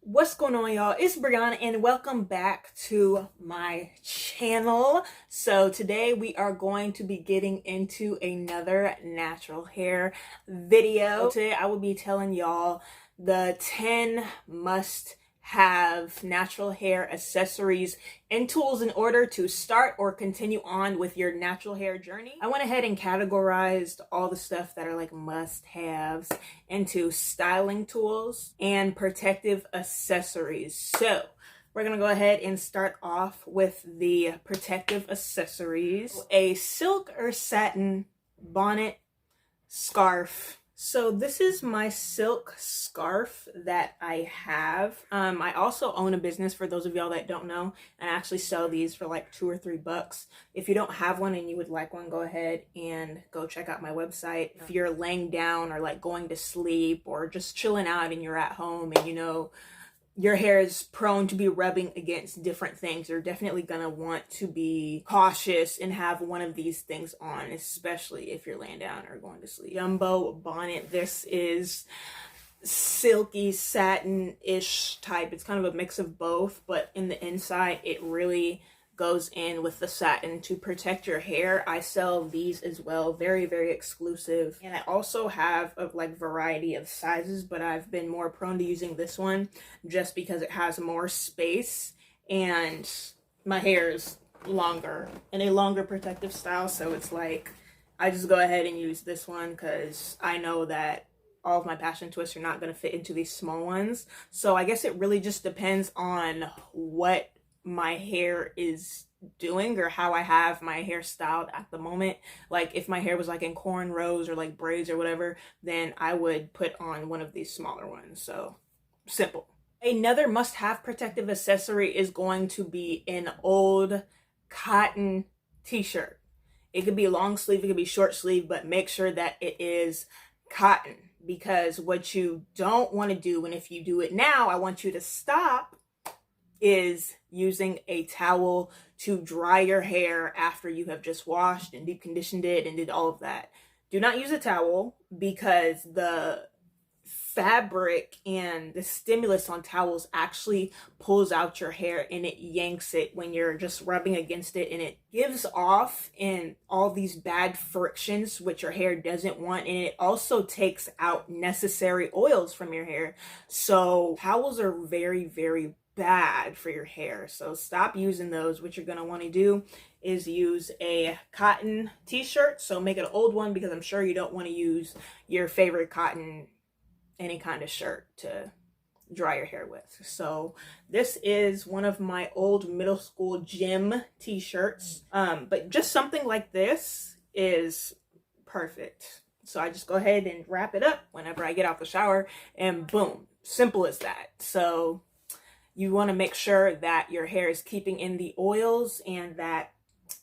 What's going on, y'all? It's Bre'Aunna and welcome back to my channel. So today we are going to be getting into another natural hair video. Today I will be telling y'all the 10 must have natural hair accessories and tools in order to start or continue on with your natural hair journey. I went ahead and categorized all the stuff that are like must-haves into styling tools and protective accessories. So we're gonna go ahead and start off with the protective accessories. A silk or satin bonnet scarf. So this is my silk scarf that I have. I also own a business, for those of y'all that don't know, and I actually sell these for like $2 or $3. If you don't have one and you would like one, go ahead and go check out my website. If you're laying down or like going to sleep or just chilling out and you're at home and you know your hair is prone to be rubbing against different things, you're definitely gonna want to be cautious and have one of these things on, especially if you're laying down or going to sleep. Jumbo bonnet. This is silky satin-ish type. It's kind of a mix of both, but in the inside it really goes in with the satin to protect your hair. I sell these as well, very exclusive, and I also have a like variety of sizes, but I've been more prone to using this one just because it has more space and my hair is longer in a longer protective style, so it's like I just go ahead and use this one because I know that all of my passion twists are not going to fit into these small ones. So I guess it really just depends on what my hair is doing or how I have my hair styled at the moment. Like if my hair was like in cornrows or like braids or whatever, then I would put on one of these smaller ones. So simple. Another must-have protective accessory is going to be an old cotton t-shirt. It could be long sleeve, it could be short sleeve, but make sure that it is cotton, because what you don't want to do, and if you do it now, I want you to stop, is using a towel to dry your hair after you have just washed and deep conditioned it and did all of that. Do not use a towel, because the fabric and the stimulus on towels actually pulls out your hair and it yanks it when you're just rubbing against it, and it gives off in all these bad frictions which your hair doesn't want, and it also takes out necessary oils from your hair. So towels are very bad for your hair, so stop using those. What you're going to want to do is use a cotton t-shirt. So make it an old one, because I'm sure you don't want to use your favorite cotton any kind of shirt to dry your hair with. So this is one of my old middle school gym t-shirts, but just something like this is perfect. So I just go ahead and wrap it up whenever I get out the shower, and boom, simple as that. So you want to make sure that your hair is keeping in the oils and that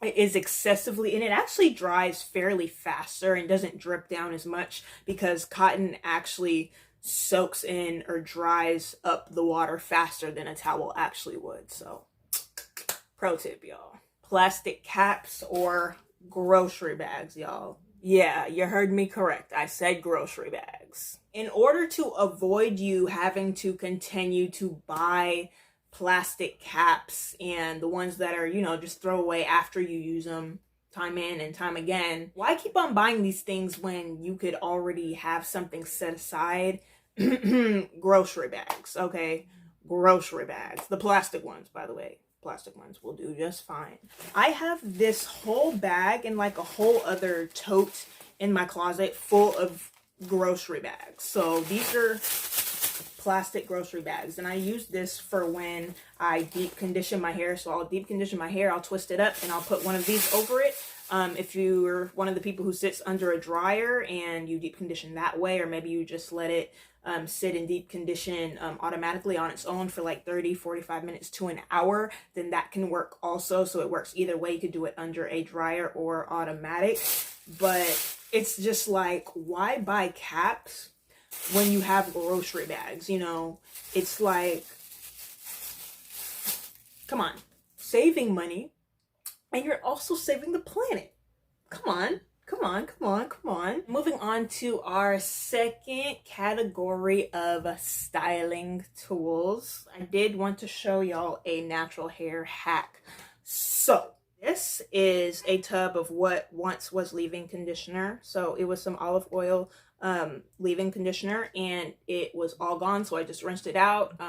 it is excessively, and it actually dries fairly faster and doesn't drip down as much, because cotton actually soaks in or dries up the water faster than a towel actually would. So pro tip, y'all. Plastic caps or grocery bags, y'all. Yeah, you heard me correct. I said grocery bags. In order to avoid you having to continue to buy plastic caps and the ones that are, you know, just throw away after you use them time in and time again, why keep on buying these things when you could already have something set aside? Grocery bags, okay? Grocery bags. The plastic ones, by the way. Plastic ones will do just fine. I have this whole bag and like a whole other tote in my closet full of grocery bags. So these are plastic grocery bags, and I use this for when I deep condition my hair. So I'll deep condition my hair, I'll twist it up, and I'll put one of these over it. If you're one of the people who sits under a dryer and you deep condition that way, or maybe you just let it sit in deep condition automatically on its own for like 30-45 minutes to an hour, then that can work also. So it works either way. You could do it under a dryer or automatic, but it's just like, why buy caps when you have grocery bags? You know, it's like, come on, saving money, and you're also saving the planet. Come on, Come on, come on, come on. Moving on to our second category of styling tools. I did want to show y'all a natural hair hack. So this is a tub of what once was leave-in conditioner. So it was some olive oil leave-in conditioner, and it was all gone. So I just rinsed it out.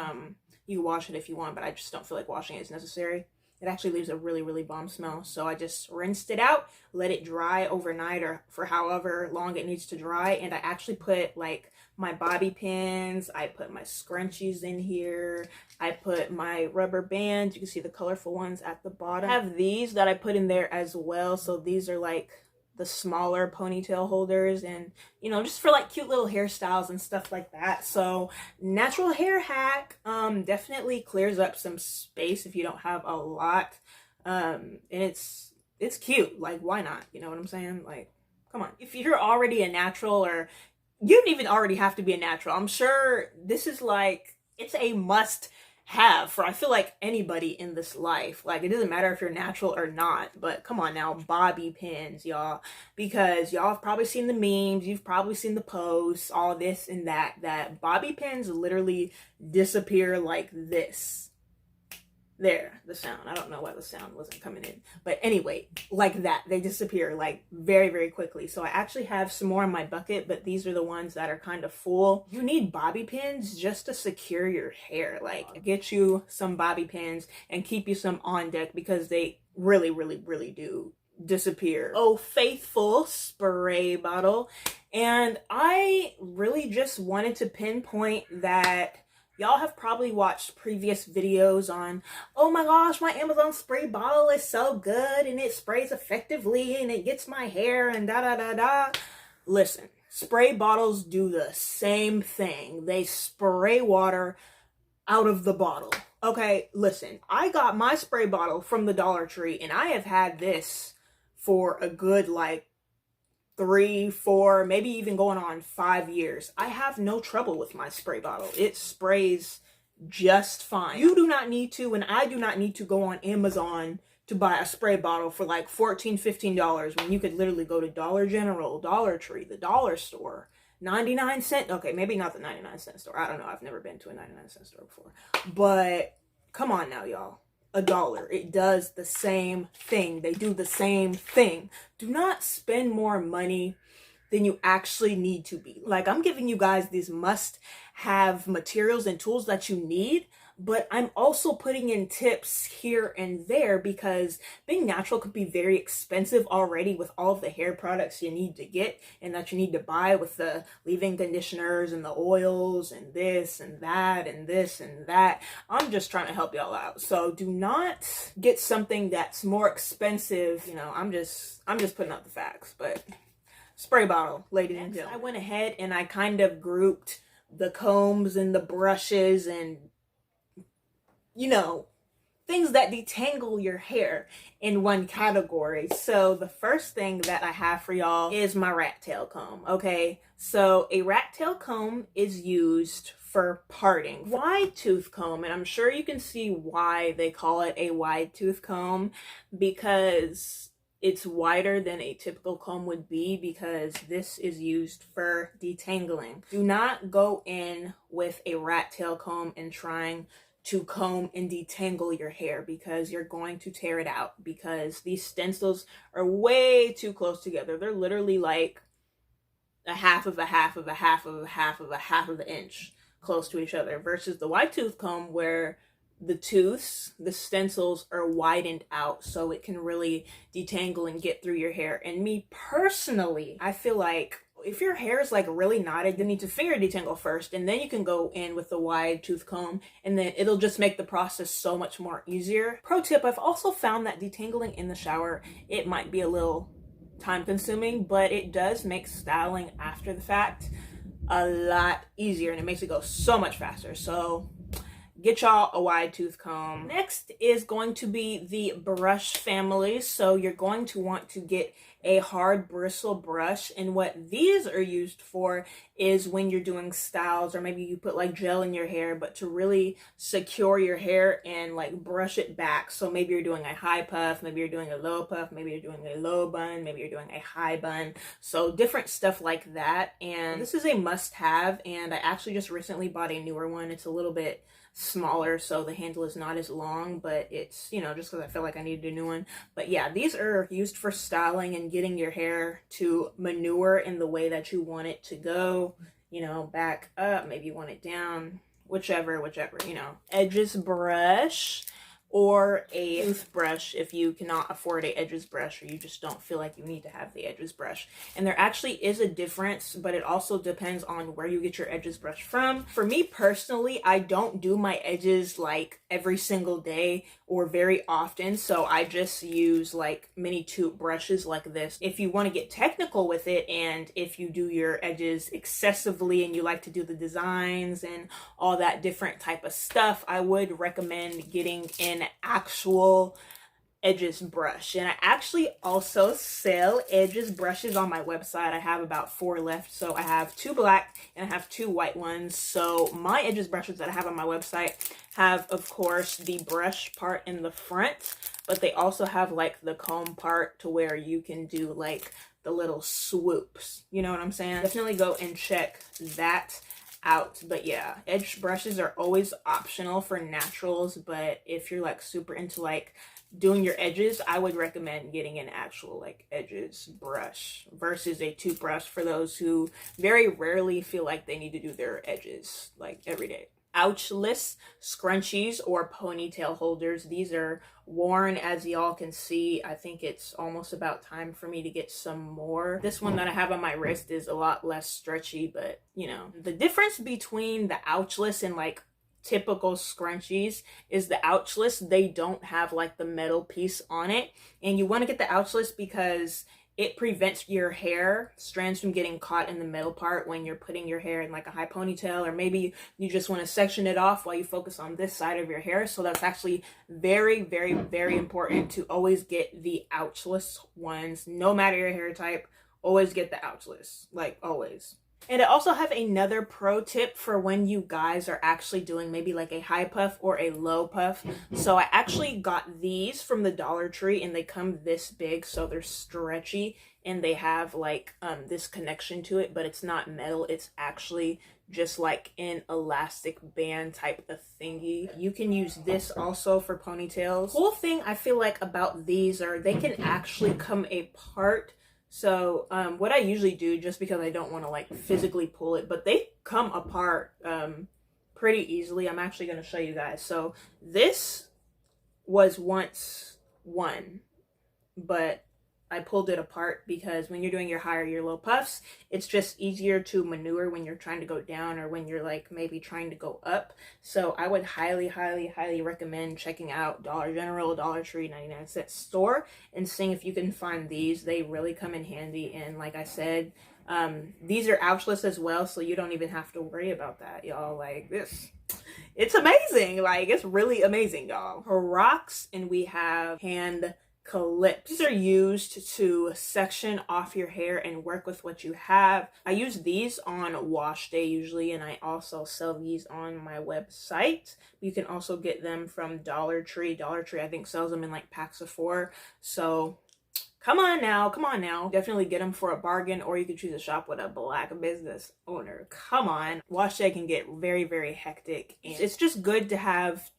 You can wash it if you want, but I just don't feel like washing it. It's necessary. It actually leaves a really, really bomb smell. So I just rinsed it out, let it dry overnight or for however long it needs to dry. And I actually put like my bobby pins, I put my scrunchies in here, I put my rubber bands. You can see the colorful ones at the bottom. I have these that I put in there as well. So these are like the smaller ponytail holders, and you know, just for like cute little hairstyles and stuff like that. So natural hair hack, definitely clears up some space if you don't have a lot, and it's cute. Like, why not? You know what I'm saying? Like, come on. If you're already a natural, or you don't even already have to be a natural, I'm sure this is like, it's a must have for, I feel like, anybody in this life. Like, it doesn't matter if you're natural or not, but come on now, bobby pins, y'all, because y'all have probably seen the memes, you've probably seen the posts, all this and that bobby pins literally disappear like this. There, the sound, I don't know why the sound wasn't coming in, but anyway, like that, they disappear like very, very quickly. So I actually have some more in my bucket, but these are the ones that are kind of full. You need bobby pins just to secure your hair. Like, get you some bobby pins and keep you some on deck, because they really, really, really do disappear. Oh, faithful spray bottle. And I really just wanted to pinpoint that y'all have probably watched previous videos on, oh my gosh, my Amazon spray bottle is so good and it sprays effectively and it gets my hair and da da da da. Listen, spray bottles do the same thing. They spray water out of the bottle. Okay, listen, I got my spray bottle from the Dollar Tree, and I have had this for a good like 3, 4, maybe even going on 5 years. I have no trouble with my spray bottle. It sprays just fine. You do not need to, and I do not need to go on Amazon to buy a spray bottle for like $14, $15 when you could literally go to Dollar General, Dollar Tree, the dollar store, 99-cent. Okay, maybe not the 99-cent store. I don't know. I've never been to a 99-cent store before. But come on now, y'all. $1. It does the same thing. They do the same thing. Do not spend more money than you actually need to be. Like, I'm giving you guys these must-have materials and tools that you need, but I'm also putting in tips here and there, because being natural could be very expensive already with all of the hair products you need to get and that you need to buy, with the leave-in conditioners and the oils and this and that and this and that. I'm just trying to help y'all out. So do not get something that's more expensive. You know, I'm just putting out the facts. But spray bottle, ladies and gentlemen. I went ahead and I kind of grouped the combs and the brushes and, you know, things that detangle your hair in one category. So the first thing that I have for y'all is my rat tail comb. Okay, so a rat tail comb is used for parting. Wide tooth comb, and I'm sure you can see why they call it a wide tooth comb, because it's wider than a typical comb would be, because this is used for detangling. Do not go in with a rat tail comb and trying to comb and detangle your hair, because you're going to tear it out, because these stencils are way too close together. They're literally like a half of a half of a half of a half of a half of an inch close to each other, versus the wide tooth comb where the tooths, the stencils are widened out so it can really detangle and get through your hair. And me personally, I feel like if your hair is like really knotted, you need to finger detangle first, and then you can go in with the wide tooth comb, and then it'll just make the process so much more easier. Pro tip, I've also found that detangling in the shower, it might be a little time consuming, but it does make styling after the fact a lot easier, and it makes it go so much faster. So get y'all a wide tooth comb. Next is going to be the brush family. So you're going to want to get a hard bristle brush, and what these are used for is when you're doing styles, or maybe you put like gel in your hair, but to really secure your hair and like brush it back. So maybe you're doing a high puff, maybe you're doing a low puff, maybe you're doing a low bun, maybe you're doing a high bun, so different stuff like that. And this is a must-have, and I actually just recently bought a newer one. It's a little bit smaller, so the handle is not as long, but it's, you know, just because I feel like I needed a new one. But yeah, these are used for styling and getting your hair to manure in the way that you want it to go, you know, back up, maybe you want it down, whichever, you know. Edges brush or a toothbrush if you cannot afford a edges brush, or you just don't feel like you need to have the edges brush. And there actually is a difference, but it also depends on where you get your edges brush from. For me personally, I don't do my edges like every single day or very often, so I just use like mini toothbrushes like this. If you want to get technical with it, and if you do your edges excessively and you like to do the designs and all that different type of stuff, I would recommend getting an actual edges brush. And I actually also sell edges brushes on my website. I have about 4 left, so I have 2 black and I have 2 white ones. So my edges brushes that I have on my website have, of course, the brush part in the front, but they also have like the comb part to where you can do like the little swoops, you know what I'm saying? Definitely go and check that out. But yeah, edge brushes are always optional for naturals, but if you're like super into like doing your edges, I would recommend getting an actual like edges brush versus a toothbrush for those who very rarely feel like they need to do their edges like every day. Ouchless scrunchies or ponytail holders. These are worn, as y'all can see. I think it's almost about time for me to get some more. This one that I have on my wrist is a lot less stretchy, but you know, the difference between the ouchless and like typical scrunchies is the ouchless, they don't have like the metal piece on it, and you want to get the ouchless because it prevents your hair strands from getting caught in the middle part when you're putting your hair in like a high ponytail, or maybe you just want to section it off while you focus on this side of your hair. So that's actually very, very, very important to always get the ouchless ones. No matter your hair type, always get the ouchless, like always. And I also have another pro tip for when you guys are actually doing maybe like a high puff or a low puff. So I actually got these from the Dollar Tree, and they come this big, so they're stretchy, and they have like this connection to it, but it's not metal. It's actually just like an elastic band type of thingy. You can use this also for ponytails. Cool thing I feel like about these are they can actually come apart. So what I usually do, just because I don't want to like physically pull it, but they come apart pretty easily. I'm actually going to show you guys. So this was once one, but I pulled it apart because when you're doing your high or your low puffs, it's just easier to maneuver when you're trying to go down or when you're like maybe trying to go up. So I would highly, highly, highly recommend checking out Dollar General, Dollar Tree, 99-cent store, and seeing if you can find these. They really come in handy. And like I said, these are ouchless as well, so you don't even have to worry about that, y'all. Like this, it's amazing. Like it's really amazing, y'all. For rocks, and we have hand clips. These are used to section off your hair and work with what you have. I use these on wash day usually, and I also sell these on my website. You can also get them from Dollar Tree. Dollar Tree, I think, sells them in like packs of 4. So come on now. Definitely get them for a bargain, or you could choose to shop with a black business owner. Come on. Wash day can get very, very hectic, and it's just good to have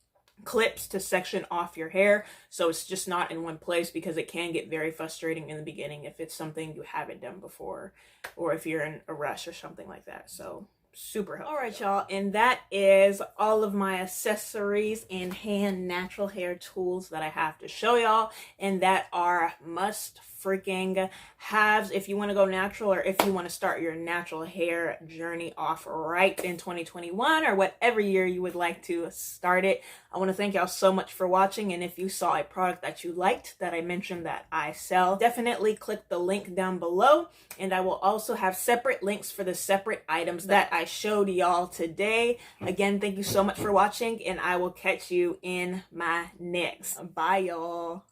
clips to section off your hair so it's just not in one place, because it can get very frustrating in the beginning if it's something you haven't done before, or if you're in a rush or something like that. So super helpful. All right, y'all, and that is all of my accessories and hand natural hair tools that I have to show y'all, and that are must freaking haves if you want to go natural, or if you want to start your natural hair journey off right in 2021, or whatever year you would like to start it. I want to thank y'all so much for watching, and if you saw a product that you liked that I mentioned that I sell, definitely click the link down below, and I will also have separate links for the separate items that I showed y'all today. Again, thank you so much for watching, and I will catch you in my next. Bye, y'all.